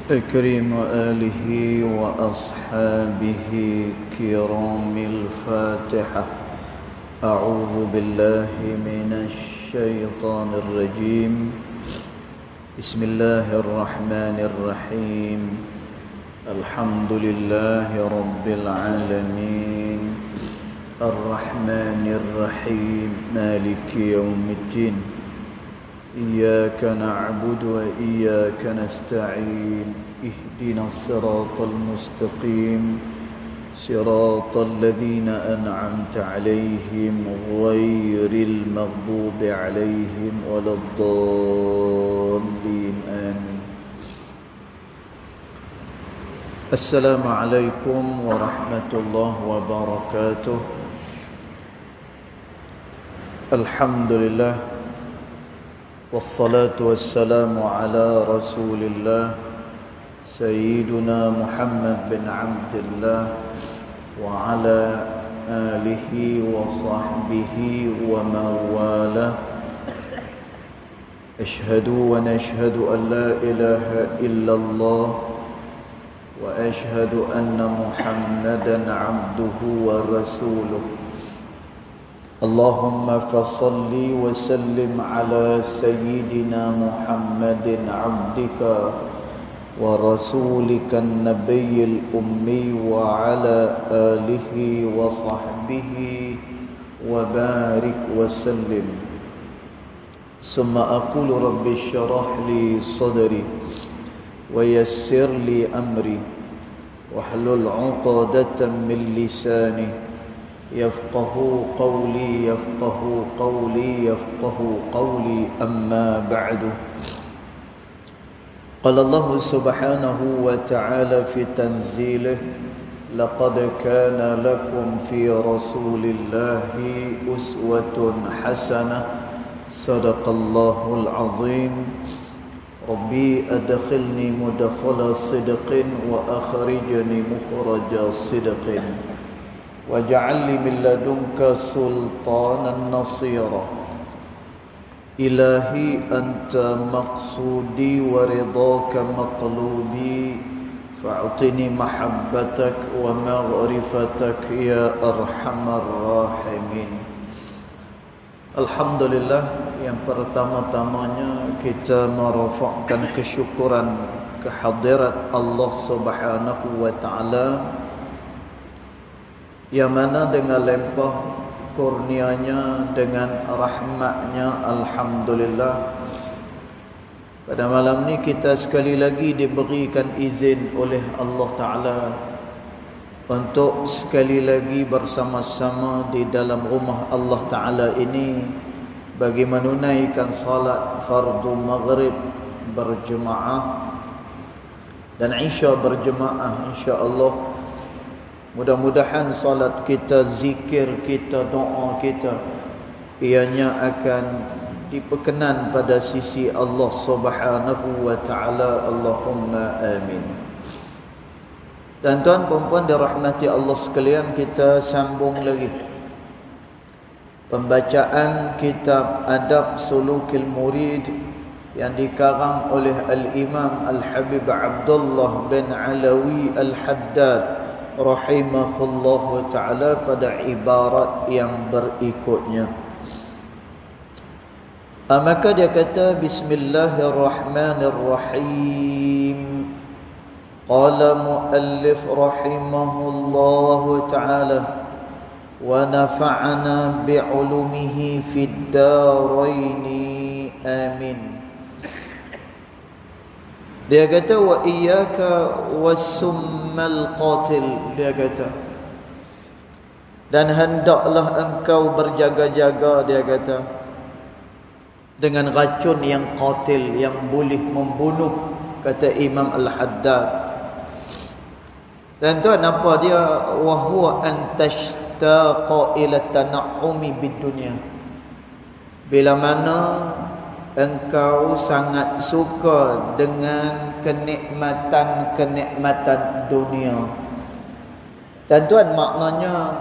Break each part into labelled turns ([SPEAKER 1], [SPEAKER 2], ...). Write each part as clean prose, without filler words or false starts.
[SPEAKER 1] الكريم وآله وأصحابه كرام الفاتحة. أعوذ بالله من الشيطان الرجيم. بسم الله الرحمن الرحيم. الحمد لله رب العالمين الرحمن الرحيم مالك يوم الدين. إياك نعبد وإياك نستعين. اهدنا الصراط المستقيم صراط الذين أنعمت عليهم غير المغضوب عليهم ولا الضالين آمين. السلام عليكم ورحمة الله وبركاته. الحمد لله والصلاة والسلام على رسول الله سيدنا محمد بن عبد الله وعلى آله وصحبه ومن والاه. أشهد ونشهد أن لا إله إلا الله وأشهد أن محمدا عبده ورسوله. اللهم فصل وسلم على سيدنا محمد عبدك ورسولك النبي الأمي وعلى آله وصحبه وبارك وسلم. ثم أقول رب اشرح لي صدري ويسر لي أمري واحلل عقدة من لساني يفقه قولي يفقه قولي يفقه قولي. أما بعد. قال الله سبحانه وتعالى في تنزيله: لقد كان لكم في رسول الله أسوة حسنة. صدق الله العظيم. ربي أدخلني مدخل صدق وأخرجني مخرج صدق واجعل لي من لدنك سلطانا نصيرا. إلهي أنت مقصودي ورضاك مطلوبي فاعطني محبتك ومغرفتك يا أرحم الراحمين. Alhamdulillah, yang pertama-tamanya kita merafakkan kesyukuran kehadirat Allah Subhanahu wa taala, yang mana dengan limpah kurnianya, dengan rahmatnya, alhamdulillah, pada malam ni kita sekali lagi diberikan izin oleh Allah Ta'ala untuk sekali lagi bersama-sama di dalam rumah Allah Ta'ala ini bagi menunaikan salat fardu maghrib berjemaah dan isya berjemaah, insya-Allah. Mudah-mudahan salat kita, zikir kita, doa kita, ianya akan diperkenan pada sisi Allah Subhanahu wa taala. Allahumma amin. Dan tuan perempuan dirahmati Allah sekalian, kita sambung lagi pembacaan kitab Adab Sulukil Murid yang dikarang oleh Al-Imam Al-Habib Abdullah bin Alawi Al-Haddad rahimahullah ta'ala pada ibarat yang berikutnya. Maka dia kata, Bismillahirrahmanirrahim. Qala muallif rahimahullah ta'ala wa nafa'ana bi'ulumihi fid daraini amin. Dia kata, wa iyyaka wassummal qatil. Dia kata, dan hendaklah engkau berjaga-jaga, dia kata, dengan racun yang qatil, yang boleh membunuh, kata Imam Al-Haddad. Dan tuan apa dia? Wa huwa an tashtaqa ila tan'umi bid dunya. Bila mana engkau sangat suka dengan kenikmatan-kenikmatan dunia. Dan tuan, maknanya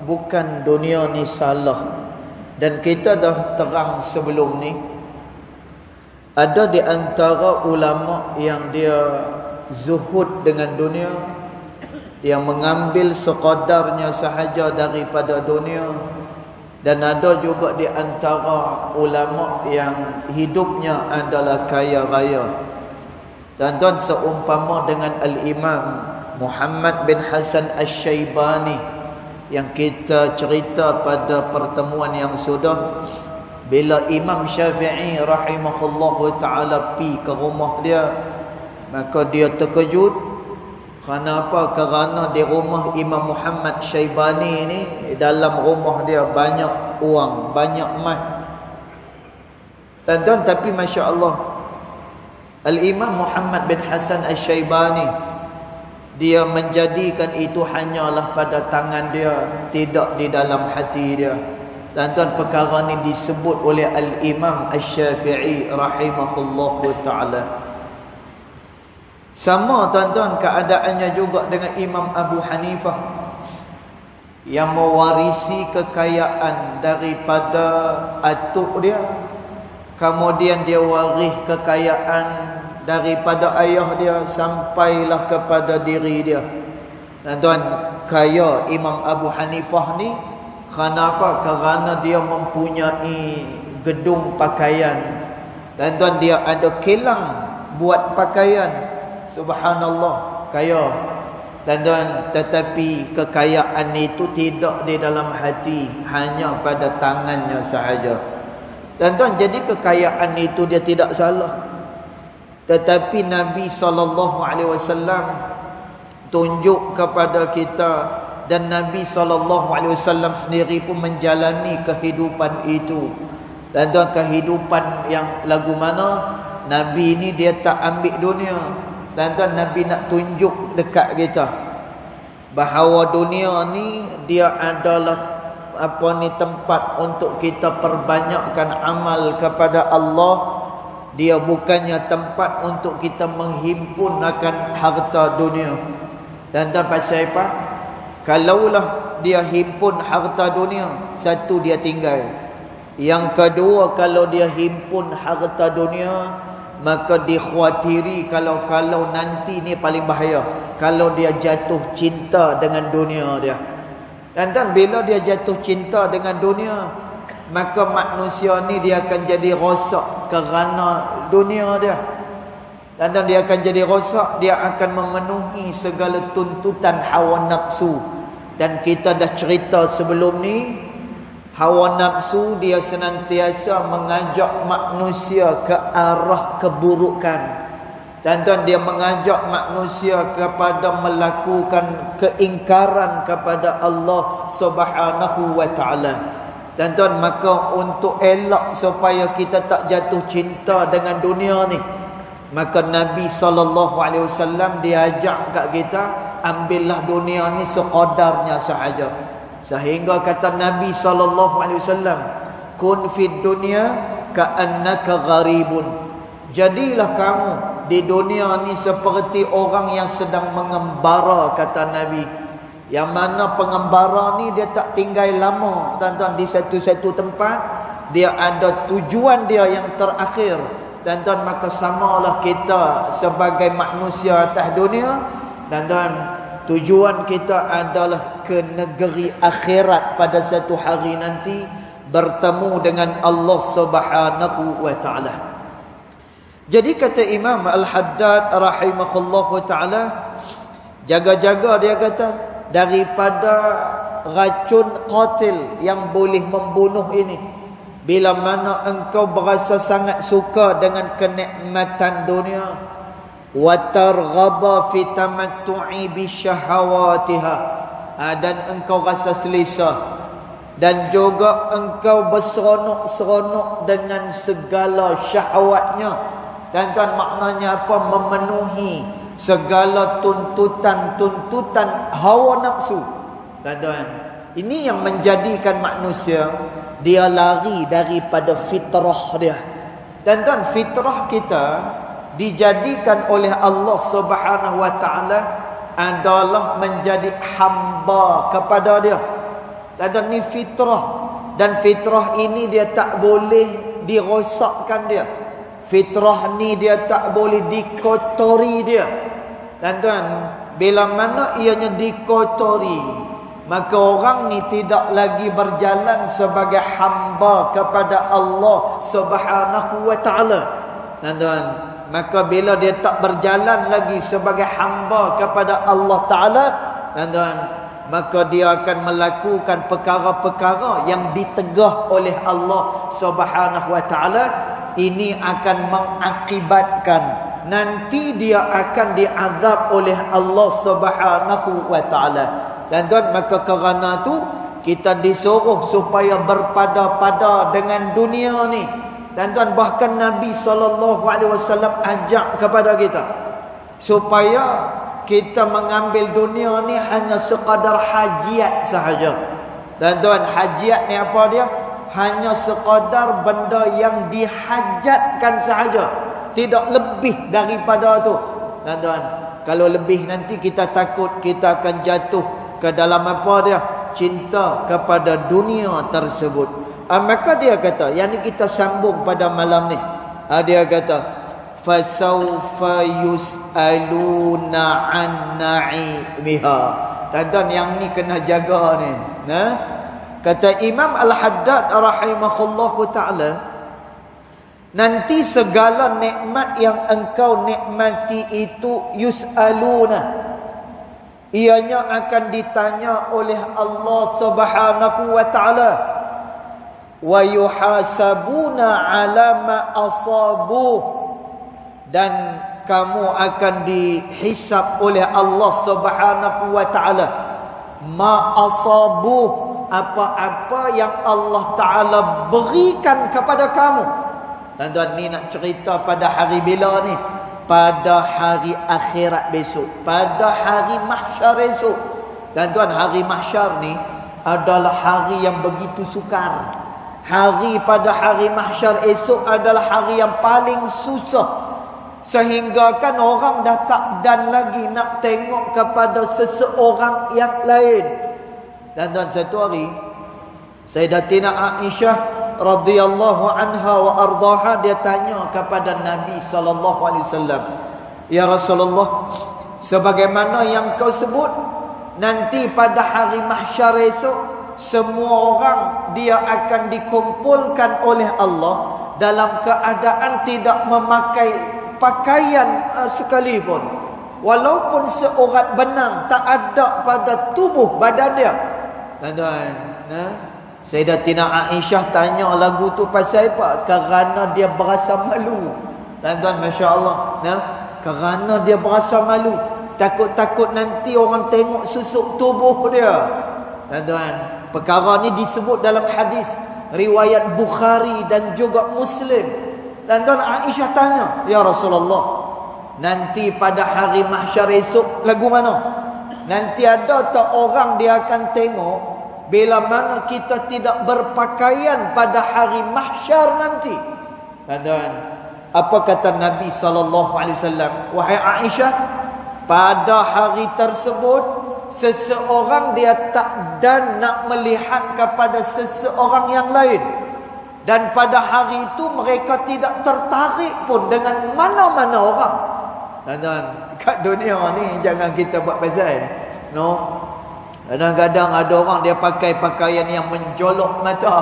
[SPEAKER 1] bukan dunia ni salah. Dan kita dah terang sebelum ni, ada di antara ulama yang dia zuhud dengan dunia, dia mengambil sekadarnya sahaja daripada dunia. Dan ada juga di antara ulama yang hidupnya adalah kaya raya. Tuan-tuan, seumpama dengan Al-Imam Muhammad bin Hasan Asy-Syaibani yang kita cerita pada pertemuan yang sudah, bila Imam Syafi'i rahimahullahu ta'ala pi ke rumah dia, maka dia terkejut. Kenapa? Kerana di rumah Imam Muhammad Syaibani ini, dalam rumah dia banyak wang, banyak emas. Tuan-tuan, tapi Masya Allah, Al-Imam Muhammad bin Hasan Asy-Syaibani, dia menjadikan itu hanyalah pada tangan dia, tidak di dalam hati dia. Tuan-tuan, perkara ini disebut oleh Al-Imam Asy-Syafi'i rahimahullahu ta'ala. Sama tuan-tuan keadaannya juga dengan Imam Abu Hanifah yang mewarisi kekayaan daripada atuk dia, kemudian dia waris kekayaan daripada ayah dia sampailah kepada diri dia. Tuan-tuan, kaya Imam Abu Hanifah ni kenapa? Kerana dia mempunyai gedung pakaian. Tuan-tuan, dia ada kilang buat pakaian. Subhanallah, kaya. Tuan-tuan, tetapi kekayaan itu tidak di dalam hati, hanya pada tangannya sahaja. Tuan-tuan, jadi kekayaan itu dia tidak salah. Tetapi Nabi SAW tunjuk kepada kita, dan Nabi SAW sendiri pun menjalani kehidupan itu. Tuan-tuan, kehidupan yang lagu mana? Nabi ini dia tak ambil dunia. Tuan-tuan, Nabi nak tunjuk dekat kita bahawa dunia ni dia adalah tempat untuk kita perbanyakkan amal kepada Allah. Dia bukannya tempat untuk kita menghimpunkan harta dunia. Tuan-tuan, pasal apa? Kalaulah dia himpun harta dunia, satu, dia tinggal. Yang kedua, kalau dia himpun harta dunia, maka dikhawatiri kalau nanti ni paling bahaya, kalau dia jatuh cinta dengan dunia dia. Dan bila dia jatuh cinta dengan dunia, maka manusia ni dia akan jadi rosak kerana dunia dia. Dan dia akan jadi rosak, dia akan memenuhi segala tuntutan hawa nafsu. Dan kita dah cerita sebelum ni, hawa nafsu dia senantiasa mengajak manusia ke arah keburukan. Tuan-tuan, dia mengajak manusia kepada melakukan keingkaran kepada Allah Subhanahu wa ta'ala. Tuan-tuan, maka untuk elak supaya kita tak jatuh cinta dengan dunia ni, maka Nabi SAW dia ajak kat kita, ambillah dunia ni seqadarnya sahaja. Sehingga kata Nabi SAW, kun fid dunya ka'annaka gharibun. Jadilah kamu di dunia ni seperti orang yang sedang mengembara, kata Nabi. Yang mana pengembara ni dia tak tinggal lama, tuan-tuan, di satu-satu tempat. Dia ada tujuan dia yang terakhir. Tuan-tuan, maka samalah kita sebagai manusia atas dunia. Tuan-tuan, tujuan kita adalah ke negeri akhirat pada satu hari nanti, bertemu dengan Allah Subhanahu wa ta'ala. Jadi kata Imam Al-Haddad rahimahullahu ta'ala, jaga-jaga, dia kata, daripada racun qatil yang boleh membunuh ini. Bila mana engkau berasa sangat suka dengan kenikmatan dunia, wa targhaba fi tamattu'i bi syahawatiha, dan engkau rasa selesa, dan juga engkau berseronok-seronok dengan segala syahwatnya. Tuan-tuan, maknanya apa? Memenuhi segala tuntutan hawa nafsu. Tuan-tuan, ini yang menjadikan manusia dia lari daripada fitrah dia. Tuan-tuan, fitrah kita dijadikan oleh Allah Subhanahu wa ta'ala adalah menjadi hamba kepada dia. Tuan-tuan, ni fitrah, dan fitrah ini dia tak boleh dirosakkan dia. Fitrah ni dia tak boleh dikotori dia. Tuan-tuan, bila mana ianya dikotori, maka orang ni tidak lagi berjalan sebagai hamba kepada Allah Subhanahu wa taala. Tuan-tuan, maka bila dia tak berjalan lagi sebagai hamba kepada Allah taala, tuan-tuan, maka dia akan melakukan perkara-perkara yang ditegah oleh Allah Subhanahu wa taala. Ini akan mengakibatkan nanti dia akan diazab oleh Allah Subhanahu wa taala. Dan tuan, maka kerana tu kita disuruh supaya berpada-pada dengan dunia ni. Dan tuan, bahkan Nabi SAW ajak kepada kita supaya kita mengambil dunia ni hanya sekadar hajiat sahaja. Dan tuan, hajiat ni apa dia? Hanya sekadar benda yang dihajatkan sahaja, tidak lebih daripada tu. Dan tuan, kalau lebih nanti kita takut kita akan jatuh ke dalam apa dia? Cinta kepada dunia tersebut. Maka dia kata, yang ni kita sambung pada malam ni. Dia kata, fasawfa yus'aluna an na'imiha. Tuan-tuan, yang ni kena jaga ni. Kata Imam Al-Haddad rahimahullahu ta'ala, nanti segala nikmat yang engkau nikmati itu yus'aluna, ianya akan ditanya oleh Allah Subhanahu wa ta'ala, wa yuhasabuna ala ma asabuh, dan kamu akan dihisab oleh Allah Subhanahu wa ta'ala ma asabuh, apa-apa yang Allah Ta'ala berikan kepada kamu. Tuan-tuan, ni nak cerita pada hari bila ni? Pada hari akhirat besok, pada hari mahsyar esok. Tuan-tuan, hari mahsyar ni adalah hari yang begitu sukar. Pada hari mahsyar esok adalah hari yang paling susah, sehingga kan orang dah tak dan lagi nak tengok kepada seseorang yang lain. Dan tuan, satu hari Sayyidatina Aisyah radhiyallahu anha wa ardhaha, dia tanya kepada Nabi sallallahu alaihi wasallam, ya Rasulullah, sebagaimana yang kau sebut, nanti pada hari mahsyar esok semua orang dia akan dikumpulkan oleh Allah dalam keadaan tidak memakai pakaian sekalipun, walaupun seorat benang tak ada pada tubuh badan dia. Tuan-tuan, Sayyidatina Aisyah tanya lagu tu pasal apa? Kerana dia berasa malu. Tuan-tuan, Masya Allah, kerana dia berasa malu, takut-takut nanti orang tengok susuk tubuh dia. Tuan-tuan, perkara ni disebut dalam hadis riwayat Bukhari dan juga Muslim. Tuan-tuan, Aisyah tanya, ya Rasulullah, nanti pada hari mahsyar esok lagu mana? Nanti ada tak orang dia akan tengok bila mana kita tidak berpakaian pada hari mahsyar nanti? Tuan-tuan, apa kata Nabi SAW? Wahai Aisyah, pada hari tersebut seseorang dia tak dan nak melihat kepada seseorang yang lain, dan pada hari itu mereka tidak tertarik pun dengan mana-mana orang. Tuan-tuan, kat dunia ni jangan kita buat pasal, no. Kadang-kadang ada orang dia pakai pakaian yang menjolok mata,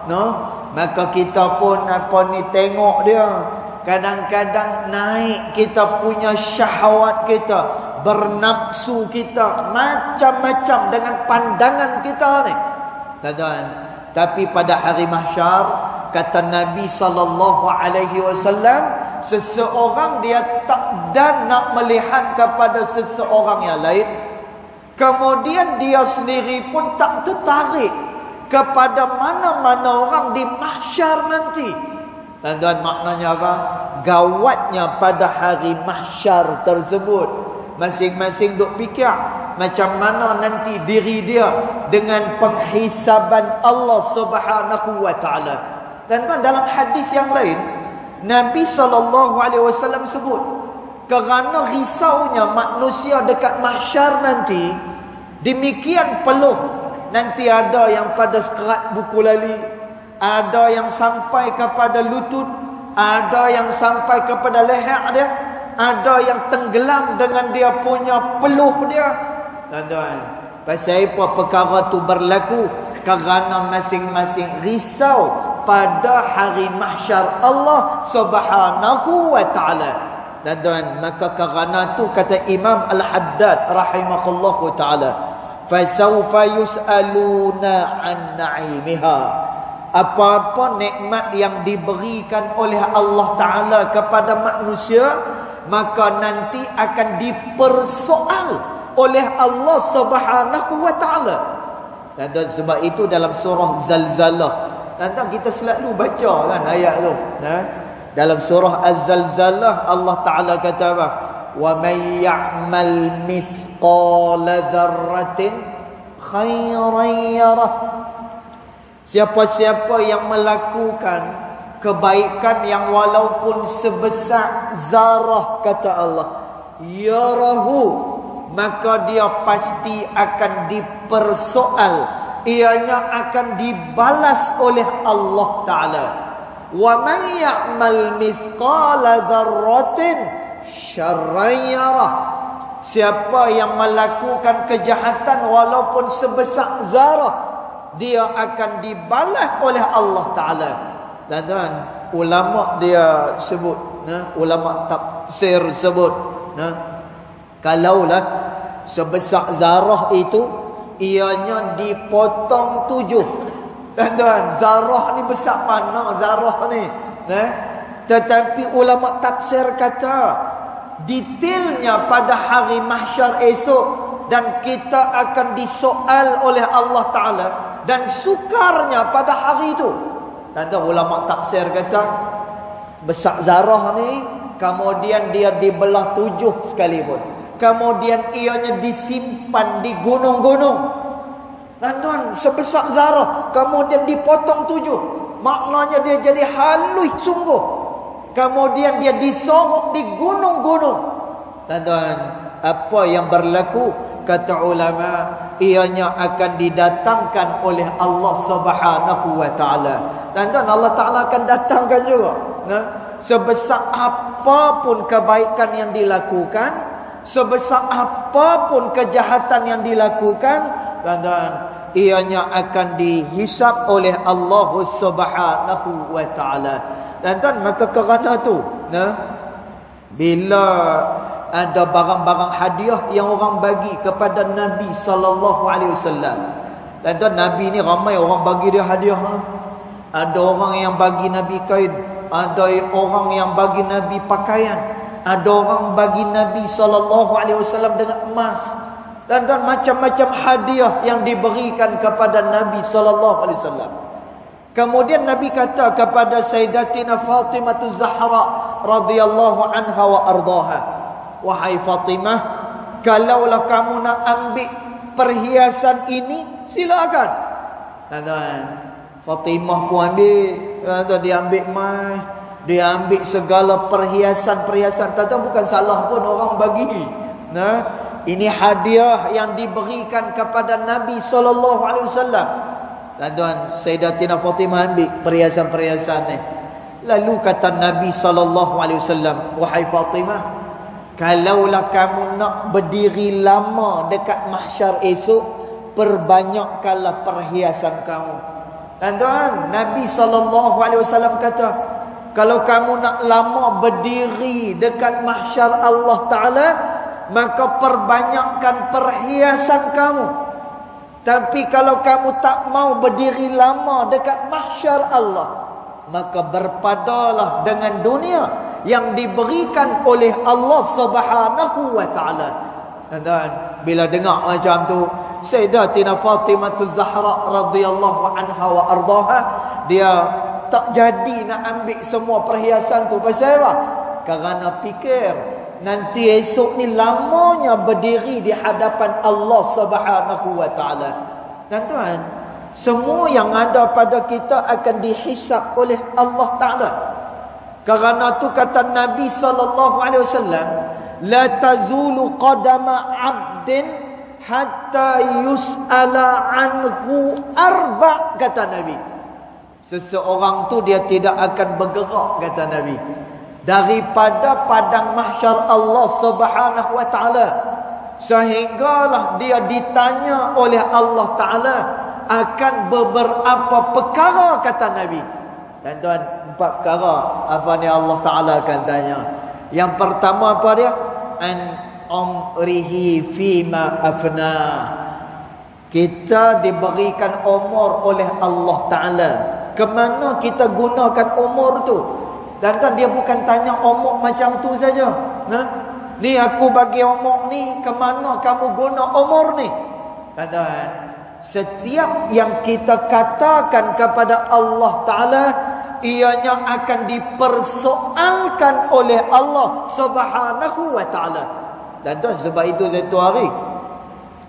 [SPEAKER 1] no. Maka kita pun tengok dia. Kadang-kadang naik kita punya syahwat kita, bernafsu kita, macam-macam dengan pandangan kita ni. Tuan-tuan, tapi pada hari mahsyar kata Nabi SAW, seseorang dia tak dan nak melihat kepada seseorang yang lain, kemudian dia sendiri pun tak tertarik kepada mana-mana orang di mahsyar nanti. Tuan-tuan, maknanya apa? Gawatnya pada hari mahsyar tersebut, masing-masing duk fikir macam mana nanti diri dia dengan penghisaban Allah Subhanahu wa taala. Tuan-tuan, dalam hadis yang lain Nabi SAW sebut, kerana risaunya manusia dekat mahsyar nanti, demikian peluh nanti ada yang pada sekerat buku lali, ada yang sampai kepada lutut, ada yang sampai kepada leher dia, ada yang tenggelam dengan dia punya peluh dia. Tuan-tuan, pasal apa perkara tu berlaku? Kerana masing-masing risau pada hari mahsyar Allah Subhanahu wa ta'ala. Tuan-tuan, maka kerana tu kata Imam Al-Haddad rahimahullahu ta'ala, fasawfa yus'aluna an na'imiha. Apa-apa nikmat yang diberikan oleh Allah Ta'ala kepada manusia, maka nanti akan dipersoal oleh Allah Subhanahu wa ta'ala. Dan sebab itu dalam surah Zalzalah, tentang kita selalu baca kan ayat tu. Dalam surah Az-Zalzalah Allah Ta'ala kata apa? Wa may ya'mal mithqala dzarratin khairan yarah. Siapa-siapa yang melakukan kebaikan yang walaupun sebesar zarah, kata Allah, yarahu, maka dia pasti akan dipersoal, ianya akan dibalas oleh Allah Ta'ala. Wa man ya'mal mithqala dzarratin syarran yarah. Siapa yang melakukan kejahatan walaupun sebesar zarah, dia akan dibalas oleh Allah Ta'ala. Dan ulama dia sebut, ulama tafsir sebut, kalaulah sebesar zarah itu, ianya dipotong 7. Tuan-tuan, zarah ni besar mana zarah ni? Tetapi ulama tafsir kata, detailnya pada hari mahsyar esok, dan kita akan disoal oleh Allah Ta'ala, dan sukarnya pada hari itu. Tuan-tuan, ulama tafsir kata, besar zarah ni, kemudian dia dibelah 7 sekalipun, kemudian ianya disimpan di gunung-gunung. Tuan-tuan, sebesar zarah, kemudian dipotong 7, maknanya dia jadi halus sungguh. Kemudian dia disorok di gunung-gunung. Tuan-tuan, apa yang berlaku? Kata ulama, ianya akan didatangkan oleh Allah Subhanahu wa ta'ala. Tuan-tuan, Allah Ta'ala akan datangkan juga. Sebesar apapun kebaikan yang dilakukan, sebesar apapun kejahatan yang dilakukan, tuan-tuan, ianya akan dihisap oleh Allah Subhanahu wa ta'ala. Tuan-tuan, maka kerana tu, bila ada barang-barang hadiah yang orang bagi kepada Nabi sallallahu alaihi wasallam, tuan-tuan, Nabi ni ramai orang bagi dia hadiah. Ada orang yang bagi Nabi kain, ada orang yang bagi Nabi pakaian, ada orang bagi Nabi sallallahu alaihi wasallam dengan emas. Tuan-tuan, macam-macam hadiah yang diberikan kepada Nabi sallallahu alaihi wasallam. Kemudian Nabi kata kepada Sayyidatina Fatimah Zahra radhiyallahu anha wa ardhaha, wahai Fatimah, kalaulah kamu nak ambil perhiasan ini, silakan. Tuan-tuan, Fatimah pun ambil. Tuan-tuan, dia ambil emas, dia ambil segala perhiasan-perhiasan. Tuan-tuan, bukan salah pun orang bagi. Ini hadiah yang diberikan kepada Nabi sallallahu alaihi wasallam. Tuan-tuan, Sayyidatina Fatimah ambil perhiasan-perhiasan ni. Lalu kata Nabi sallallahu alaihi wasallam, wahai Fatimah, kalaulah kamu nak berdiri lama dekat mahsyar esok, perbanyakkanlah perhiasan kamu. Tuan-tuan, Nabi sallallahu alaihi wasallam kata, kalau kamu nak lama berdiri dekat mahsyar Allah Ta'ala, maka perbanyakkan perhiasan kamu. Tapi kalau kamu tak mau berdiri lama dekat mahsyar Allah, maka berpadalah dengan dunia yang diberikan oleh Allah Subhanahu wa ta'ala. Dan bila dengar macam tu, Sayyidatina Fatimah Zahra radhiyallahu anha wa ardhaha, dia tak jadi nak ambil semua perhiasan tu. Pasal apa? Kerana fikir nanti esok ni lamanya berdiri di hadapan Allah Subhanahu wa ta'ala. Tuan-tuan, semua yang ada pada kita akan dihisap oleh Allah Ta'ala. Kerana tu kata Nabi sallallahu alaihi wasallam, la tazulu qadama 'abdin hatta yus'ala anhu arba', kata Nabi. Seseorang tu dia tidak akan bergerak, kata Nabi, daripada padang mahsyar Allah Subhanahu wa taala, sehinggalah dia ditanya oleh Allah taala akan beberapa perkara, kata Nabi. Tuan-tuan, 4 perkara apa ni Allah taala akan tanya. Yang pertama apa dia? An umrihi fima afna. Kita diberikan umur oleh Allah taala. Kemana kita gunakan umur tu? Tuan-tuan, dia bukan tanya umur macam tu saja. Ni aku bagi umur ni, kemana kamu guna umur ni? Tuan-tuan, setiap yang kita katakan kepada Allah Ta'ala, ianya akan dipersoalkan oleh Allah Subhanahu wa Ta'ala. Tuan-tuan, sebab itu satu hari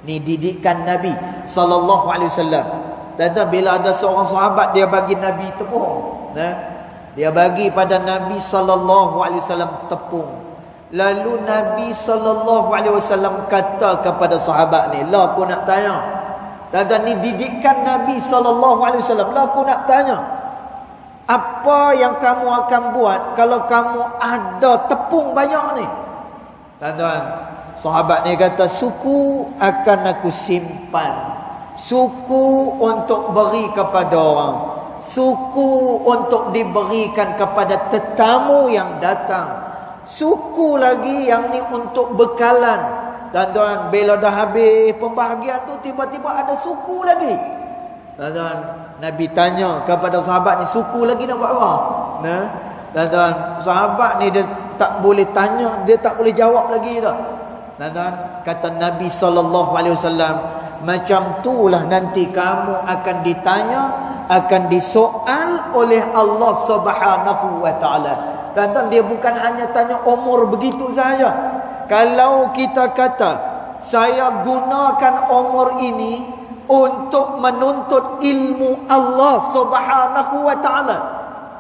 [SPEAKER 1] ni didikan Nabi sallallahu alaihi wasallam. Tuan-tuan, bila ada seorang sahabat dia bagi Nabi tepung, dia bagi pada Nabi sallallahu alaihi wasallam tepung. Lalu Nabi sallallahu alaihi wasallam kata kepada sahabat ni, "La, aku nak tanya." Tuan-tuan, ni didikan Nabi sallallahu alaihi wasallam. "La, aku nak tanya. Apa yang kamu akan buat kalau kamu ada tepung banyak ni?" Tuan-tuan, sahabat ni kata, "Suku akan aku simpan. Suku untuk beri kepada orang. Suku untuk diberikan kepada tetamu yang datang. Suku lagi yang ni untuk bekalan." Tuan-tuan, bila dah habis pembahagian tu, tiba-tiba ada suku lagi. Tuan-tuan, Nabi tanya kepada sahabat ni, "Suku lagi nak buat apa?" Tuan-tuan, sahabat ni dia tak boleh tanya, dia tak boleh jawab lagi dah. Tuan-tuan, kata Nabi SAW, "Macam itulah nanti kamu akan ditanya, akan disoal oleh Allah Subhanahu wa taala." Tuan-tuan, dia bukan hanya tanya umur begitu saja. Kalau kita kata, "Saya gunakan umur ini untuk menuntut ilmu Allah Subhanahu wa taala."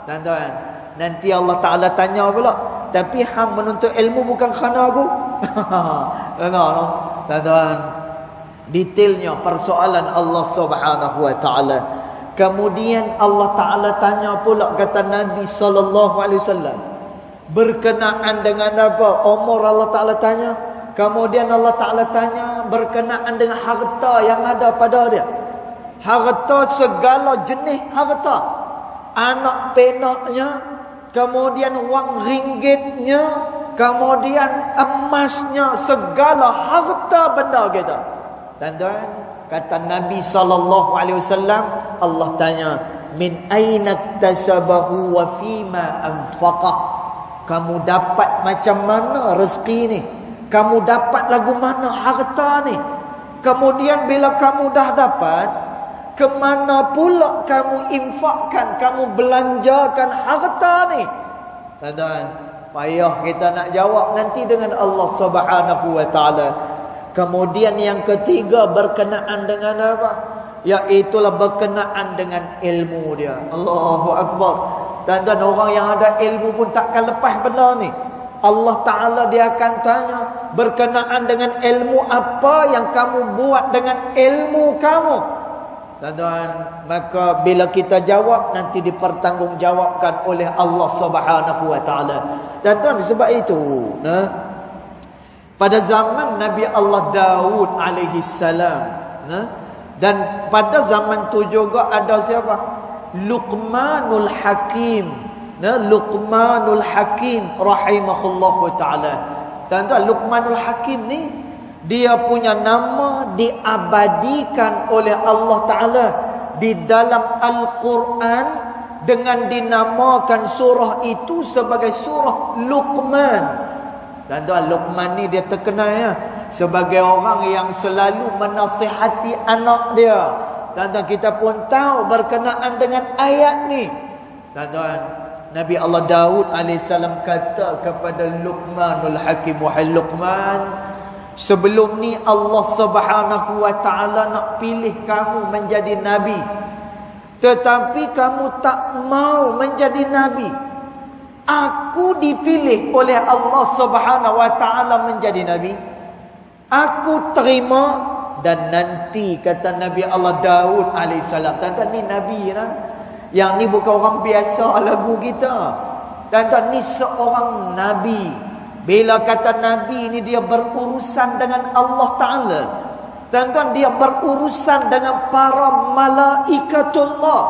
[SPEAKER 1] Tuan-tuan, nanti Allah Taala tanya pula, "Tapi hang menuntut ilmu bukan kerana aku?" Tuan-tuan, detailnya persoalan Allah Subhanahu wa taala. Kemudian Allah Taala tanya pula, kata Nabi sallallahu alaihi wasallam, berkenaan dengan apa? Umur Allah Taala tanya. Kemudian Allah Taala tanya berkenaan dengan harta yang ada pada dia. Harta, segala jenis harta. Anak penaknya, kemudian wang ringgitnya, kemudian emasnya, segala harta benda kita. Tuan-tuan, kata Nabi sallallahu alaihi wasallam, Allah tanya, "Min aina iktasabahu wa fima anfaqah?" Kamu dapat macam mana rezeki ni? Kamu dapat lagu mana harta ni? Kemudian bila kamu dah dapat, kemana pula kamu infakkan, kamu belanjakan harta ni? Tuan-tuan, payah kita nak jawab nanti dengan Allah Subhanahu wa taala. Kemudian yang ketiga berkenaan dengan apa? Iaitulah berkenaan dengan ilmu dia. Allahu Akbar. Tuan-tuan, orang yang ada ilmu pun takkan lepas benda ni. Allah Ta'ala dia akan tanya berkenaan dengan ilmu, apa yang kamu buat dengan ilmu kamu. Tuan-tuan, maka bila kita jawab, nanti dipertanggungjawabkan oleh Allah Subhanahu wa taala. Tuan-tuan, sebab itu pada zaman Nabi Allah Daud alaihi salam, dan pada zaman tu juga ada siapa? Luqmanul Hakim. Luqmanul Hakim rahimahullahu ta'ala. Tuan-tuan, Luqmanul Hakim ni, dia punya nama diabadikan oleh Allah Ta'ala di dalam Al-Quran dengan dinamakan surah itu sebagai surah Luqman. Tuan-tuan, Luqman ni dia terkenal ya, sebagai orang yang selalu menasihati anak dia. Tuan-tuan, kita pun tahu berkenaan dengan ayat ni. Tuan-tuan, Nabi Allah Daud AS kata kepada Luqmanul Hakim, "Wahai Luqman, sebelum ni Allah Subhanahu wa taala nak pilih kamu menjadi nabi, tetapi kamu tak mau menjadi nabi. Aku dipilih oleh Allah Subhanahu wa taala menjadi nabi. Aku terima, dan nanti," kata Nabi Allah Daud AS. Tuan-tuan, ni nabi lah. Yang ni bukan orang biasa lagu kita. Tuan-tuan, ni seorang Nabi. Bila kata Nabi ini, dia berurusan dengan Allah Ta'ala. Tuan-tuan, dia berurusan dengan para malaikatullah.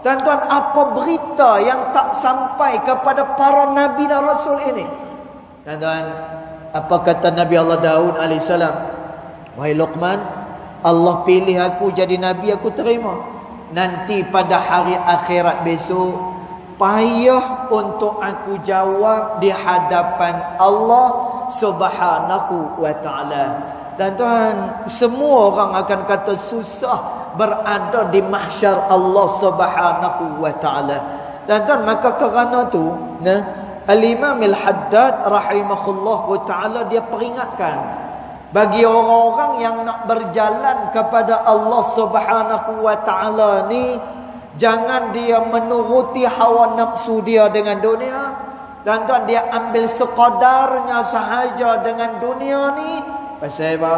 [SPEAKER 1] Tuan-tuan, apa berita yang tak sampai kepada para Nabi dan Rasul ini? Tuan-tuan, apa kata Nabi Allah Daud AS? Wahai Luqman, Allah pilih aku jadi Nabi, aku terima. Nanti pada hari akhirat besok, payah untuk aku jawab di hadapan Allah Subhanahu wa ta'ala. Dan Tuhan, semua orang akan kata susah berada di mahsyar Allah Subhanahu wa ta'ala. Dan Tuhan, maka kerana tu, Al-Imam Al-Haddad rahimahullah wa ta'ala, dia peringatkan bagi orang-orang yang nak berjalan kepada Allah Subhanahu wa ta'ala ni, jangan dia menuruti hawa nafsu dia dengan dunia. Tuan-tuan, dia ambil sekadarnya sahaja dengan dunia ni. Pasal apa?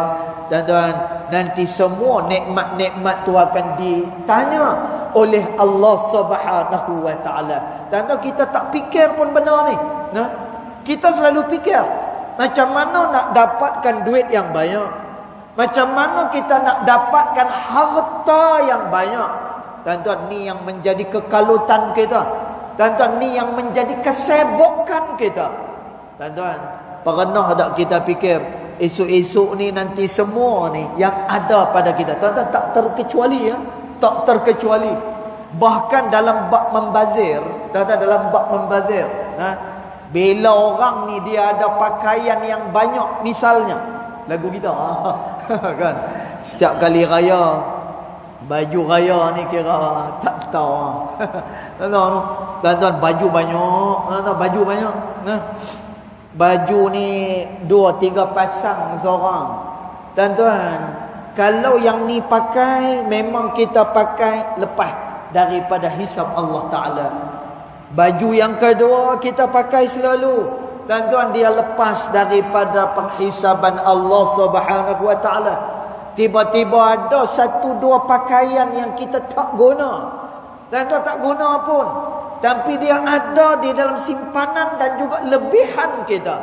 [SPEAKER 1] Tuan-tuan, nanti semua nikmat-nikmat tu akan ditanya oleh Allah Subhanahu wa ta'ala. Tuan-tuan, kita tak fikir pun benda ni. Kita selalu fikir macam mana nak dapatkan duit yang banyak, macam mana kita nak dapatkan harta yang banyak. Tuan-tuan, ni yang menjadi kekalutan kita. Tuan-tuan, ni yang menjadi kesibukan kita. Tuan-tuan, pernah tak kita fikir esok-esok ni nanti semua ni yang ada pada kita? Tuan-tuan, tak terkecuali, tak terkecuali. Bahkan dalam bab membazir, tuan-tuan, dalam bab membazir, bila orang ni dia ada pakaian yang banyak, misalnya lagu kita kan, setiap kali raya, baju raya ni kira tak tahu. Tuan-tuan, baju banyak, baju banyak. Baju ni 2-3 pasang seorang. Tuan-tuan, kalau yang ni pakai, memang kita pakai lepas daripada hisab Allah Ta'ala. Baju yang kedua kita pakai selalu, tuan-tuan, dia lepas daripada penghisaban Allah Subhanahu wa ta'ala. Tiba-tiba ada 1-2 pakaian yang kita tak guna. Tuan-tuan, tak guna pun, tapi dia ada di dalam simpanan dan juga lebihan kita.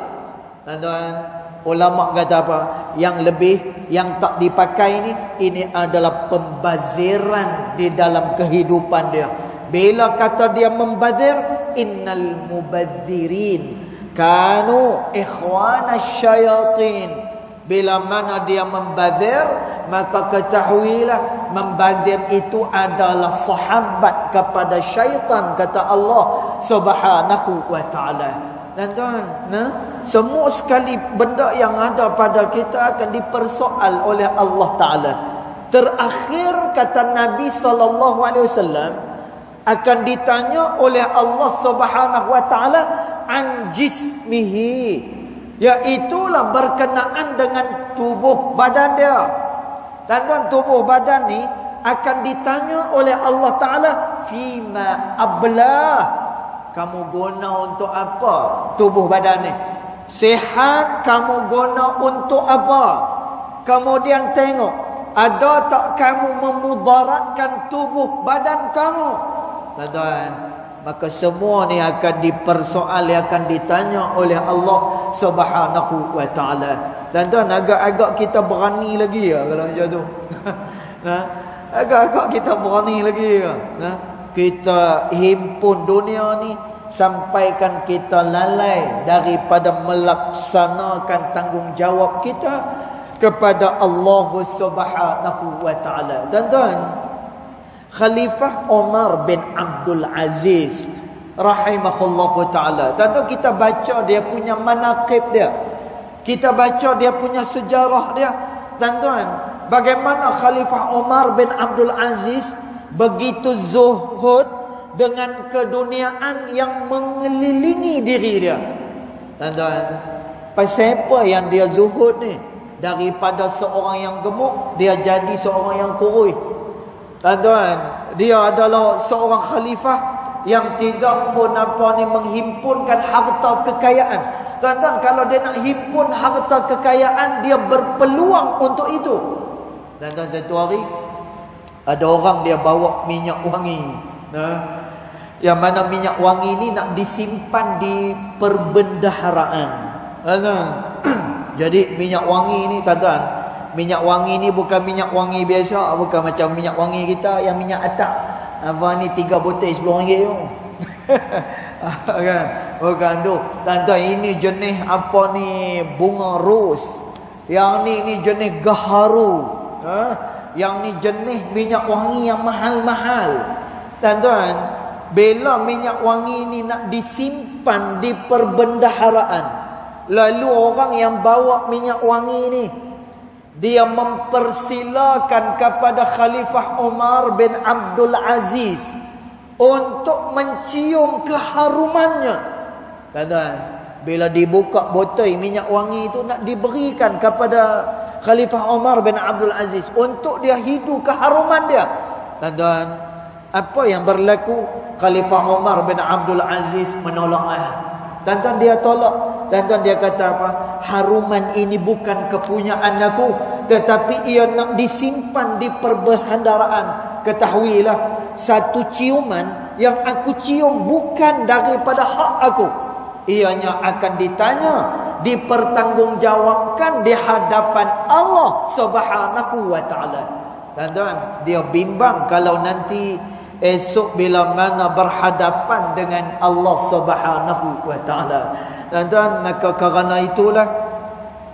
[SPEAKER 1] Tuan-tuan, ulama kata apa? Yang lebih, yang tak dipakai ini adalah pembaziran di dalam kehidupan dia. Bila kata dia membazir, innal mubadzirin kanu ikhwanasy syayatin. Bila mana dia membazir, maka ketahuilah membazir itu adalah sahabat kepada syaitan, kata Allah Subhanahu wa ta'ala. Dan tuan, semua sekali benda yang ada pada kita akan dipersoal oleh Allah Ta'ala. Terakhir kata Nabi SAW, akan ditanya oleh Allah Subhanahu wa ta'ala an jismihi, iaitulah berkenaan dengan tubuh badan dia. Tuan-tuan, tubuh badan ni akan ditanya oleh Allah Ta'ala fima ablah, kamu guna untuk apa tubuh badan ni? Sihat kamu guna untuk apa? Kemudian tengok, ada tak kamu memudaratkan tubuh badan kamu? Tuan-tuan, maka semua ni akan dipersoal, akan ditanya oleh Allah Subhanahu wa ta'ala. Tuan-tuan, agak-agak kita berani lagi kalau macam tu. Agak-agak kita berani lagi. Kita himpun dunia ni sampaikan kita lalai daripada melaksanakan tanggungjawab kita kepada Allah Subhanahu wa ta'ala. Tuan-tuan, Khalifah Umar bin Abdul Aziz rahimahullahu ta'ala, tentu kita baca dia punya manaqib dia, kita baca dia punya sejarah dia. Tuan-tuan, bagaimana Khalifah Umar bin Abdul Aziz begitu zuhud dengan keduniaan yang mengelilingi diri dia. Tuan-tuan, pasal apa yang dia zuhud ni? Daripada seorang yang gemuk, dia jadi seorang yang kurus. Tuan-tuan, dia adalah seorang khalifah yang tidak pun menghimpunkan harta kekayaan. Tuan-tuan, kalau dia nak himpun harta kekayaan, dia berpeluang untuk itu. Tuan-tuan, satu hari ada orang dia bawa minyak wangi. Yang mana minyak wangi ni nak disimpan di perbendaharaan. Jadi minyak wangi ni tuan-tuan, minyak wangi ni bukan minyak wangi biasa, bukan macam minyak wangi kita yang minyak atak. Apa ni 3 botol RM10 tu. Kan? Bukan tu. Tuan-tuan, ini jenis apa ni, bunga ros. Yang ni jenis gaharu. Yang ni jenis minyak wangi yang mahal-mahal. Tuan-tuan, bila minyak wangi ni nak disimpan di perbendaharaan, lalu orang yang bawa minyak wangi ni, dia mempersilakan kepada Khalifah Umar bin Abdul Aziz untuk mencium keharumannya. Tuan-tuan, bila dibuka botol minyak wangi itu nak diberikan kepada Khalifah Umar bin Abdul Aziz untuk dia hidu keharuman dia. Tuan-tuan, apa yang berlaku? Khalifah Umar bin Abdul Aziz menolak. Tuan-tuan, dia tolak. Tuan-tuan, dia kata apa? Haruman ini bukan kepunyaan aku, tetapi ia nak disimpan di perbendaharaan. Ketahuilah, satu ciuman yang aku cium bukan daripada hak aku. Ianya akan ditanya, dipertanggungjawabkan di hadapan Allah Subhanahu wa taala. Tuan-tuan, dia bimbang kalau nanti esok bila mana berhadapan dengan Allah Subhanahu wa taala. Tuan-tuan, maka kerana itulah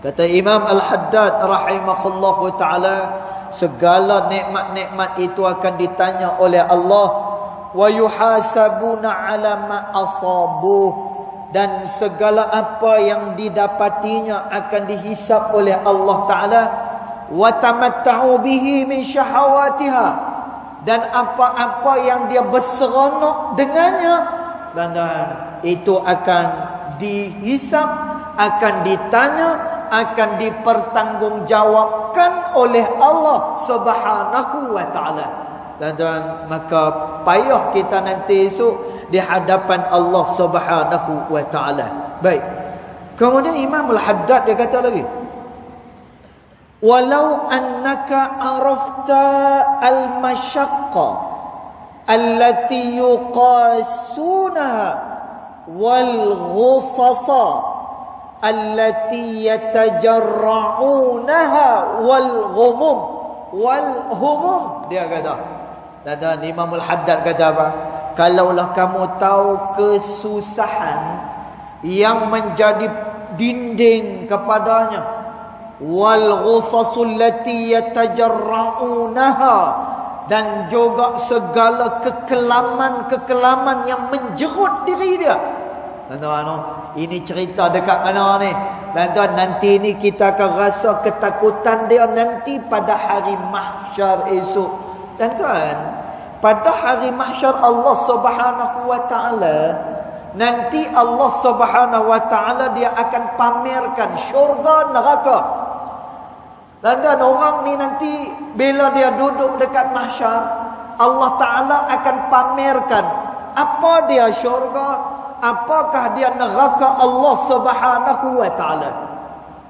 [SPEAKER 1] kata Imam Al-Haddad rahimahullahu taala, segala nikmat-nikmat itu akan ditanya oleh Allah, wa yuhasabuna ala ma asabuh, dan segala apa yang didapatinya akan dihisap oleh Allah taala, wa tamatta'u bihi min syahawatiha, dan apa-apa yang dia berseronok dengannya, dan itu akan dihisap, akan ditanya, akan dipertanggungjawabkan oleh Allah Subhanahu wa taala. Dan maka payah kita nanti esok di hadapan Allah Subhanahu wa taala. Baik. Kemudian Imam Al-Haddad dia kata lagi, walau annaka arafta al-mashaqqa allati yuqasunaha wal ghusasa allati yatajarra'unaha wal humum. Dia kata, dan Imam Al-Haddad kata apa? Kalaulah kamu tahu kesusahan yang menjadi dinding kepadanya, wal ghusasul lati yatajarra'unaha, dan juga segala kekelaman-kekelaman yang menjerut diri dia. Tuan-tuan, ini cerita dekat mana ni? Tuan-tuan, nanti ni kita akan rasa ketakutan dia nanti pada hari mahsyar esok. Tuan-tuan, pada hari mahsyar Allah Subhanahu wa taala, nanti Allah Subhanahu wa taala dia akan pamerkan syurga neraka. Dan orang ni nanti bila dia duduk dekat mahsyar, Allah taala akan pamerkan apa dia syurga, apakah dia neraka Allah Subhanahu wa taala.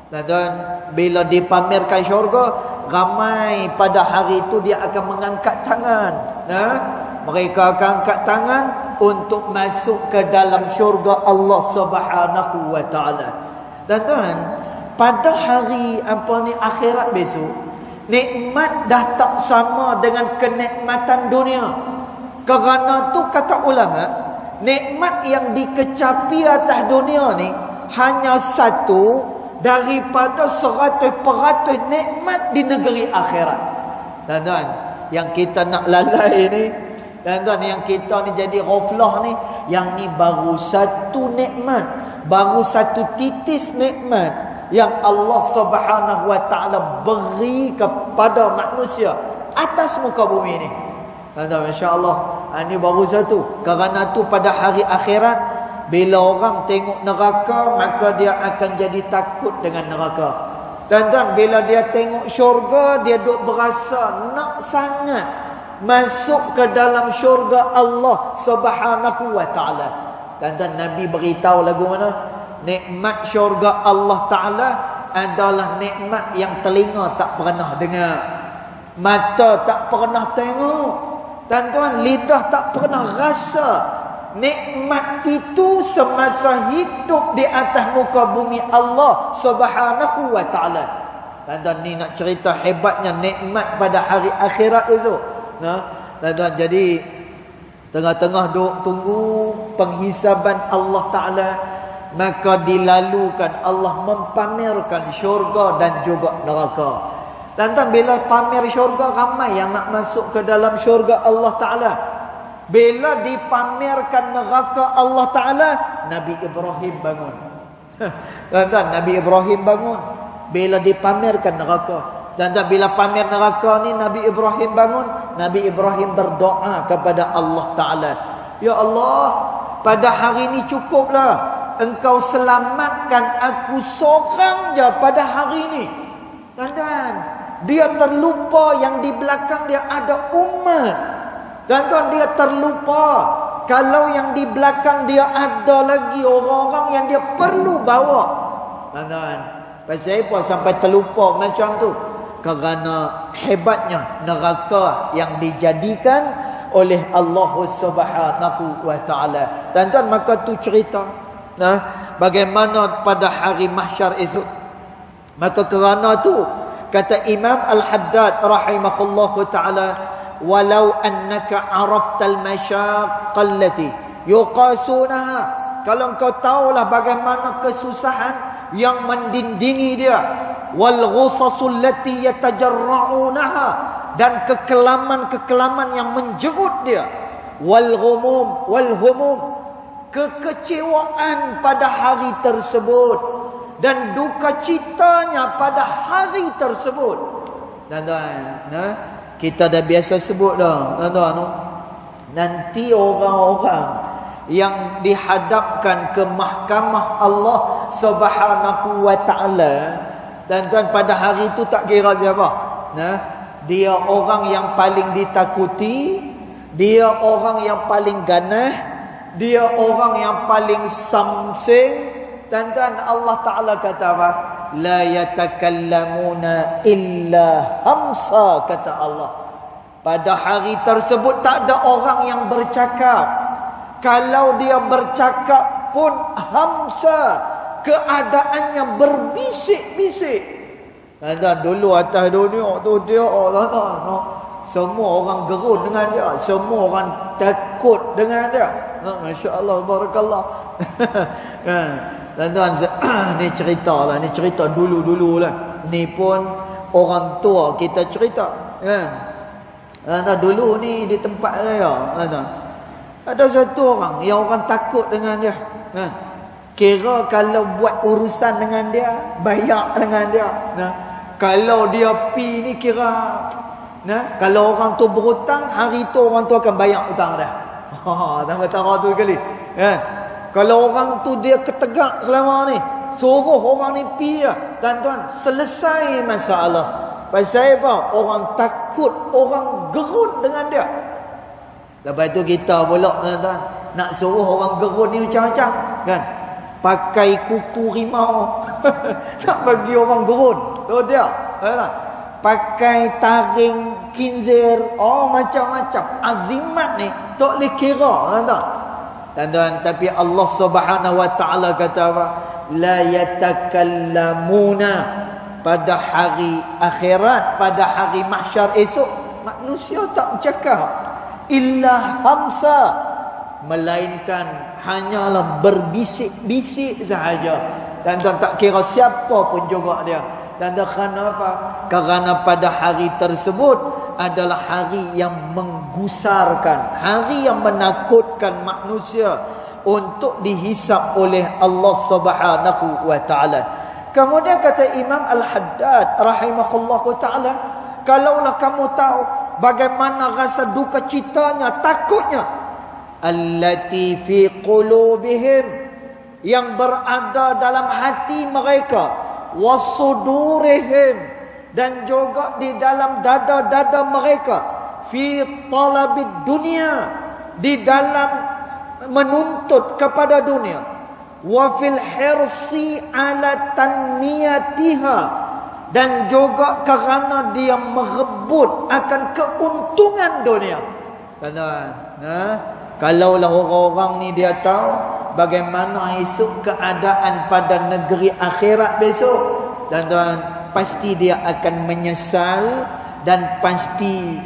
[SPEAKER 1] Dan bila dipamerkan syurga, ramai pada hari itu dia akan mengangkat tangan. Mereka akan angkat tangan untuk masuk ke dalam syurga Allah Subhanahu wa taala. Dan tuan, pada hari akhirat besok, nikmat dah tak sama dengan kenikmatan dunia. Kerana tu kata ulama, nikmat yang dikecapi atas dunia ni hanya satu daripada 100% nikmat di negeri akhirat. Dan tuan, yang kita nak lalai ni, dan tuan, yang kita ni jadi ghaflah ni, yang ni baru satu nikmat, baru satu titis nikmat yang Allah Subhanahu wa taala beri kepada manusia atas muka bumi ni. Dan tuan, insya-Allah ini baru satu. Kerana tu pada hari akhirat, bila orang tengok neraka, maka dia akan jadi takut dengan neraka. Dan bila dia tengok syurga, dia duk berasa nak sangat masuk ke dalam syurga Allah Subhanahu wa taala. Dan Nabi beritahu lagu mana? Nikmat syurga Allah taala adalah nikmat yang telinga tak pernah dengar, mata tak pernah tengok, tuan-tuan, lidah tak pernah rasa, nikmat itu semasa hidup di atas muka bumi Allah Subhanahu wa taala. Tuan-tuan, ni nak cerita hebatnya nikmat pada hari akhirat itu. Tuan-tuan, jadi tengah-tengah duk tunggu penghisaban Allah taala, maka dilalukan Allah mempamerkan syurga dan juga neraka. Tuan-tuan, bila pamer syurga, ramai yang nak masuk ke dalam syurga Allah taala. Bila dipamerkan neraka Allah taala, Nabi Ibrahim bangun. Tuan-tuan, Nabi Ibrahim bangun bila dipamerkan neraka. Tuan-tuan, bila pamer neraka ni Nabi Ibrahim bangun, Nabi Ibrahim berdoa kepada Allah taala, ya Allah, pada hari ni cukuplah Engkau selamatkan aku seorang je pada hari ni. Tuan-tuan, dia terlupa yang di belakang dia ada umat. Tuan-tuan, dia terlupa kalau yang di belakang dia ada lagi orang-orang yang dia perlu bawa. Tuan-tuan, pasal apa sampai terlupa macam tu? Kerana hebatnya neraka yang dijadikan oleh Allah Subhanahu wa taala. Tuan-tuan, maka tu cerita bagaimana pada hari mahsyar esok. Maka kerana tu kata Imam Al-Haddad rahimahullahu taala, walau annaka araftal masyaqq allati yuqasunaha, kalau engkau tahulah bagaimana kesusahan yang mendindingi dia, wal ghusasul lati yatajarraunaha, dan kekelaman-kekelaman yang menjerut dia, wal humum, kekecewaan pada hari tersebut dan duka citanya pada hari tersebut. Tuan-tuan, kita dah biasa sebut dah, tuan-tuan, nanti orang-orang yang dihadapkan ke mahkamah Allah Subhanahu wa taala, tuan-tuan, pada hari itu tak kira siapa. Dia orang yang paling ditakuti, dia orang yang paling ganah, dia orang yang paling samsing. Tuan-tuan, Allah Ta'ala kata apa? La yatakallamuna illa hamsa, kata Allah. Pada hari tersebut tak ada orang yang bercakap. Kalau dia bercakap pun hamsa, keadaannya berbisik-bisik. Tuan-tuan, dulu atas dunia tu dia, tuan-tuan, semua orang gerun dengan dia, semua orang takut dengan dia. Masya Allah, barakallah. Tuan-tuan, ni cerita lah, ni cerita dulu-dulu lah. Ni pun orang tua kita cerita, kan? Tuan-tuan, dulu ni di tempat saya, tuan-tuan, ada satu orang yang orang takut dengan dia, kan? Kira kalau buat urusan dengan dia, bayar dengan dia. Kalau dia pi ni kira, kalau orang tu berhutang, hari tu orang tu akan bayar hutang dia. Tambah-tambah tu kali, kan? Kalau orang tu dia ketegak selama ni, suruh orang ni pi lah, tuan-tuan, selesai masalah. Pasal apa? Orang takut, orang gerun dengan dia. Lepas tu kita pula, tuan-tuan, nak suruh orang gerun ni macam-macam, kan? Pakai kuku rimau nak bagi orang gerun, tu dia, kan? Pakai taring kinzir, macam-macam azimat ni tak boleh kira, tuan-tuan. Tuan-tuan, tapi Allah Subhanahu wa taala kata apa? La yatakallamuna, pada hari akhirat, pada hari mahsyar esok, manusia tak bercakap illa hamsa, melainkan hanyalah berbisik-bisik sahaja. Tuan-tuan, tak kira siapa pun juga dia. Dan kerana apa? Kerana pada hari tersebut adalah hari yang menggusarkan, hari yang menakutkan manusia untuk dihisap oleh Allah Subhanahu wa taala. Kemudian kata Imam Al-Haddad rahimahullahu taala, kalaulah kamu tahu bagaimana rasa duka citanya, takutnya, allati fi qulubihim, yang berada dalam hati mereka, wasudurihim, dan juga di dalam dada-dada mereka, fi talabid dunia, di dalam menuntut kepada dunia, wa fil hirsi ala tanmiyatiha, dan juga kerana dia merebut akan keuntungan dunia. Tuan-tuan, Kalaulah orang-orang ni dia tahu bagaimana esok keadaan pada negeri akhirat besok, tuan-tuan, pasti dia akan menyesal dan pasti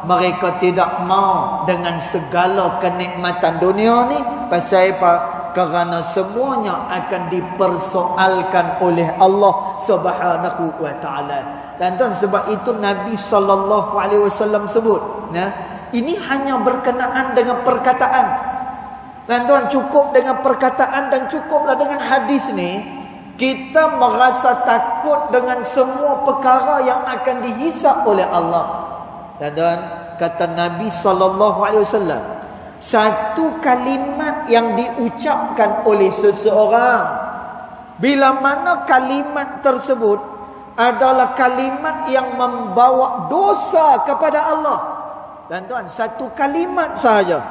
[SPEAKER 1] mereka tidak mau dengan segala kenikmatan dunia ni. Pasal apa? Kerana semuanya akan dipersoalkan oleh Allah Subhanahu wa taala. Dan sebab itu Nabi sallallahu alaihi wasallam sebut, ini hanya berkenaan dengan perkataan. Dan tuan, cukup dengan perkataan dan cukuplah dengan hadis ni. Kita merasa takut dengan semua perkara yang akan dihisap oleh Allah. Dan tuan, kata Nabi sallallahu alaihi wasallam, satu kalimat yang diucapkan oleh seseorang, bila mana kalimat tersebut adalah kalimat yang membawa dosa kepada Allah. Dan tuan, satu kalimat sahaja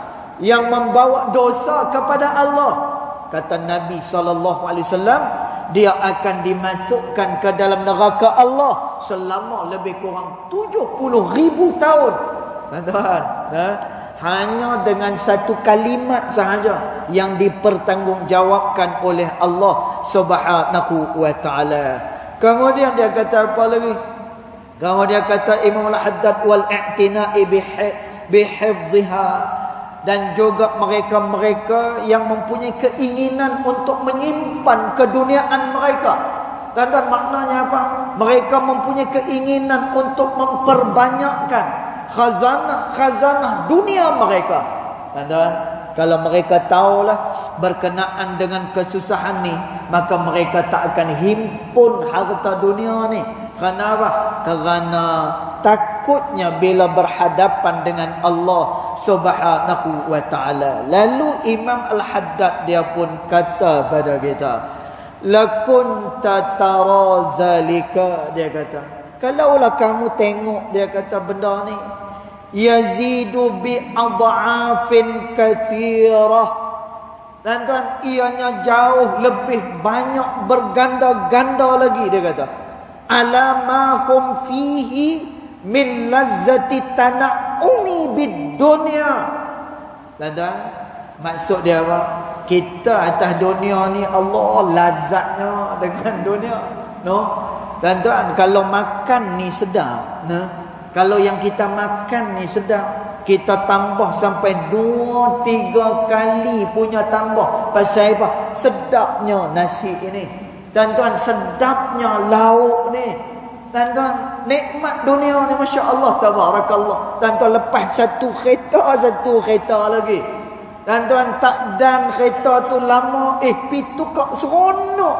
[SPEAKER 1] yang membawa dosa kepada Allah, kata Nabi SAW, dia akan dimasukkan ke dalam neraka Allah selama lebih kurang 70,000 tahun. Tuan, hanya dengan satu kalimat sahaja yang dipertanggungjawabkan oleh Allah Subhanahu wa taala. Kemudian dia kata apa lagi? Kemudian dia kata Imam Al-Haddad wal i'tina'i bihifdhiha, dan juga mereka-mereka yang mempunyai keinginan untuk menyimpan keduniaan mereka. Dan maknanya apa? Mereka mempunyai keinginan untuk memperbanyakkan khazanah dunia mereka. Dan kalau mereka tahulah berkenaan dengan kesusahan ni, maka mereka tak akan himpun harta dunia ni. Kenapa? Kerana takutnya bila berhadapan dengan Allah Subhanahu wa taala. Lalu Imam Al-Haddad dia pun kata pada kita, lakunta tara zalika, dia kata, kalaulah kamu tengok, dia kata, benda ni yazidu bi adhafin katsirah, dan tuan, ianya jauh lebih banyak, berganda-ganda lagi, dia kata, ala ma hum fihi min lazzati tana'umi bid dunya. Dan maksud dia apa? Kita atas dunia ni, Allah lazatnya dengan dunia, dan tuan, kalau makan ni sedap, kalau yang kita makan ni sedap, kita tambah sampai 2-3 kali punya tambah. Pasal apa? Sedapnya nasi ini. Dan tuan, sedapnya lauk ni. Dan tuan, nikmat dunia ni, Masya Allah, tabarakallah. Dan tuan, lepas satu kereta lagi. Dan tuan, tak dan kereta tu lama, pitu kok seronok.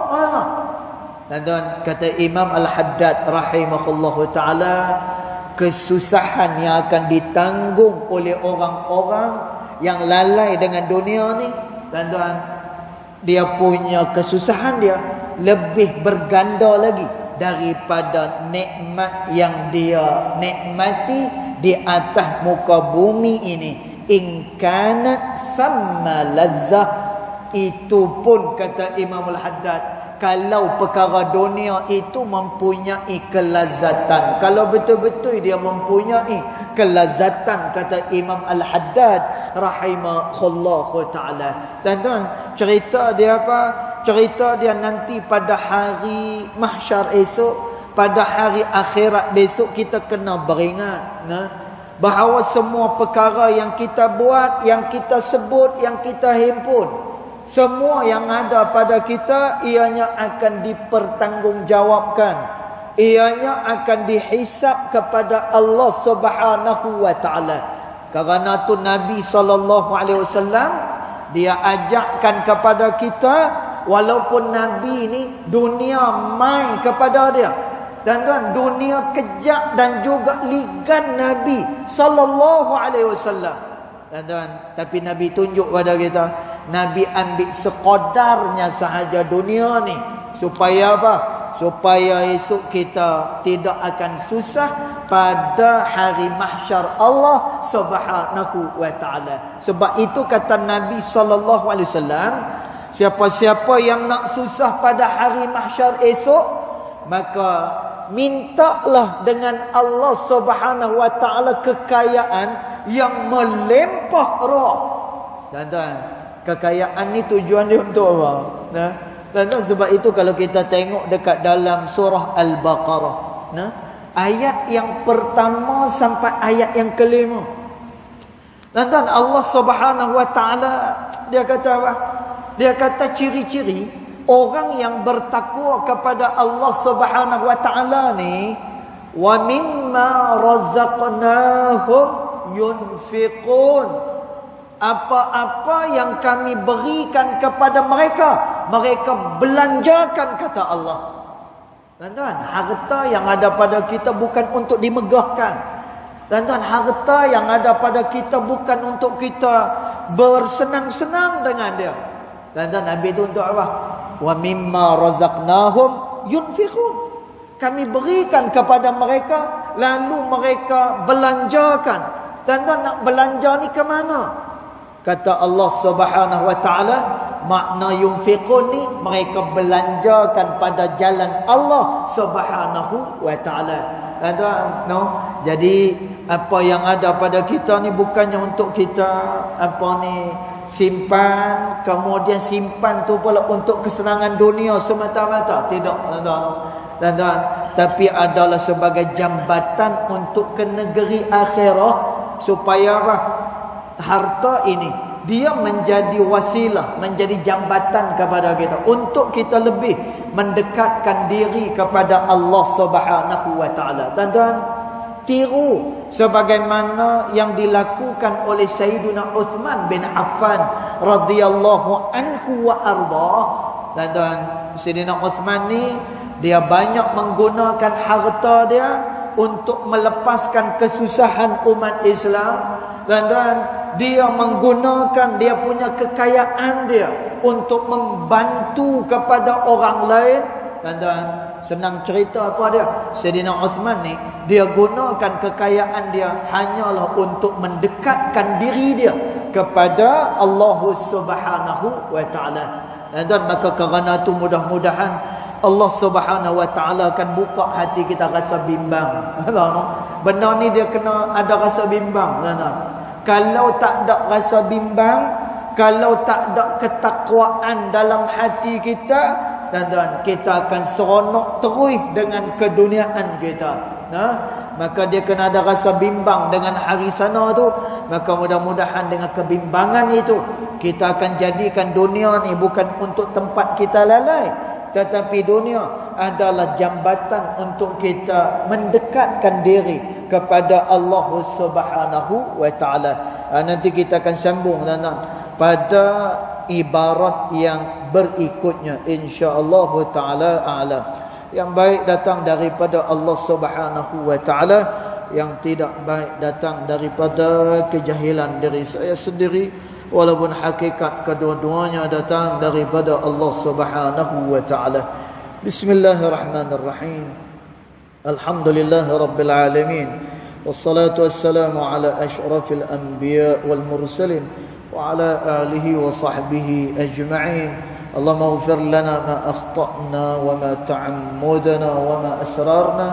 [SPEAKER 1] Dan tuan, kata Imam Al-Haddad rahimahullahu ta'ala, kesusahan yang akan ditanggung oleh orang-orang yang lalai dengan dunia ni, dan tuan, dia punya kesusahan dia lebih berganda lagi daripada nikmat yang dia nikmati di atas muka bumi ini. In kanat samma lazzah, itu pun kata Imam Al-Haddad, kalau perkara dunia itu mempunyai kelazatan, kalau betul-betul dia mempunyai kelazatan, kata Imam Al-Haddad rahimahullahu ta'ala. Tuan-tuan, cerita dia apa? Cerita dia nanti pada hari mahsyar esok, pada hari akhirat besok, kita kena beringat bahawa semua perkara yang kita buat, yang kita sebut, yang kita himpun, semua yang ada pada kita, ianya akan dipertanggungjawabkan, ianya akan dihisap kepada Allah Subhanahu wa taala. Kerana tu Nabi SAW, dia ajakkan kepada kita, walaupun Nabi ni dunia mai kepada dia, dan tuan, dunia kejak dan juga ligan Nabi SAW. Dan tuan, tapi Nabi tunjuk pada kita, Nabi ambil sekodarnya sahaja dunia ni. Supaya apa? Supaya esok kita tidak akan susah pada hari mahsyar Allah Subhanahu wa taala. Sebab itu kata Nabi SAW, siapa-siapa yang nak susah pada hari mahsyar esok, maka mintalah dengan Allah Subhanahu wa taala kekayaan yang melimpah ruah. Tuan-tuan, kekayaan ni tujuan dia untuk apa? Nah, tuan-tuan, sebab itu kalau kita tengok dekat dalam surah Al-Baqarah, nah, ayat yang pertama sampai ayat yang kelima, tuan-tuan, Allah Subhanahu wa taala dia kata apa? Dia kata ciri-ciri orang yang bertakwa kepada Allah Subhanahu wa taala ni, wa mimma razaqnahum yunfiqun. Apa-apa yang kami berikan kepada mereka, mereka belanjakan, kata Allah. Tuan-tuan, harta yang ada pada kita bukan untuk dimegahkan. Tuan-tuan, harta yang ada pada kita bukan untuk kita bersenang-senang dengan dia. Tuan-tuan, Nabi itu untuk apa? Wa mimma razaqnahum yunfiqun. Kami berikan kepada mereka, lalu mereka belanjakan. Tuan-tuan, nak belanja ni ke mana? Kata Allah Subhanahu wa taala, makna yunfiqun ni mereka belanjakan pada jalan Allah Subhanahu wa taala. Tuan-tuan, no? Jadi apa yang ada pada kita ni bukannya untuk kita simpan, kemudian simpan tu pula untuk kesenangan dunia semata-mata. Tidak, tuan-tuan. Tapi adalah sebagai jambatan untuk ke negeri akhirah, supaya apa? Harta ini dia menjadi wasilah, menjadi jambatan kepada kita untuk kita lebih mendekatkan diri kepada Allah Subhanahu wa taala. Tuan-tuan, tiru sebagaimana yang dilakukan oleh Sayyidina Uthman bin Affan radhiyallahu anhu wa arda. Tuan-tuan, Sayyidina Uthman ni dia banyak menggunakan harta dia untuk melepaskan kesusahan umat Islam. Tuan-tuan, dia menggunakan dia punya kekayaan dia untuk membantu kepada orang lain. Tuan-tuan, senang cerita apa dia? Sayyidina Uthman ni, dia gunakan kekayaan dia hanyalah untuk mendekatkan diri dia kepada Allah Subhanahu wa taala. Tuan-tuan, maka kerana itu mudah-mudahan Allah Subhanahu wa taala akan buka hati kita rasa bimbang. Benda ni dia kena ada rasa bimbang, tuan-tuan. Kalau tak ada rasa bimbang, kalau tak ada ketakwaan dalam hati kita, tuan-tuan, kita akan seronok terus dengan keduniaan kita. Maka dia kena ada rasa bimbang dengan hari sana tu. Maka mudah-mudahan dengan kebimbangan itu, kita akan jadikan dunia ni bukan untuk tempat kita lalai, tetapi dunia adalah jambatan untuk kita mendekatkan diri kepada Allah Subhanahu wa taala. Nanti kita akan sambung pada ibarat yang berikutnya, insya-Allah taala a'lam. Yang baik datang daripada Allah Subhanahu wa taala, yang tidak baik datang daripada kejahilan diri saya sendiri, walaupun hakikat kedua-duanya datang daripada Allah Subhanahu wa taala. Bismillahirrahmanirrahim. Alhamdulillahirabbil alamin. Wassalatu wassalamu ala asyrafil anbiya wal mursalin wa ala alihi wa sahbihi ajma'in. Allahumma ighfir lana ma akhta'na wa ma ta'ammudna wa ma asrarna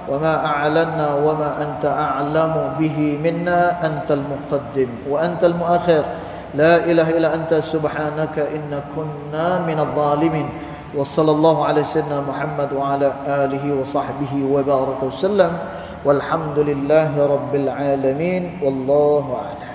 [SPEAKER 1] wa ma a'lanna wa ma anta a'lamu bihi minna, antal muqaddim wa antal muakhir. La ilaha illa anta subhanaka inna kunna minadh dhalimin. Wa sallallahu ala sayyidina Muhammad wa ala alihi wa sahbihi wa baraka wasallam. Walhamdulillahi rabbil alamin. Wallahu a'lam.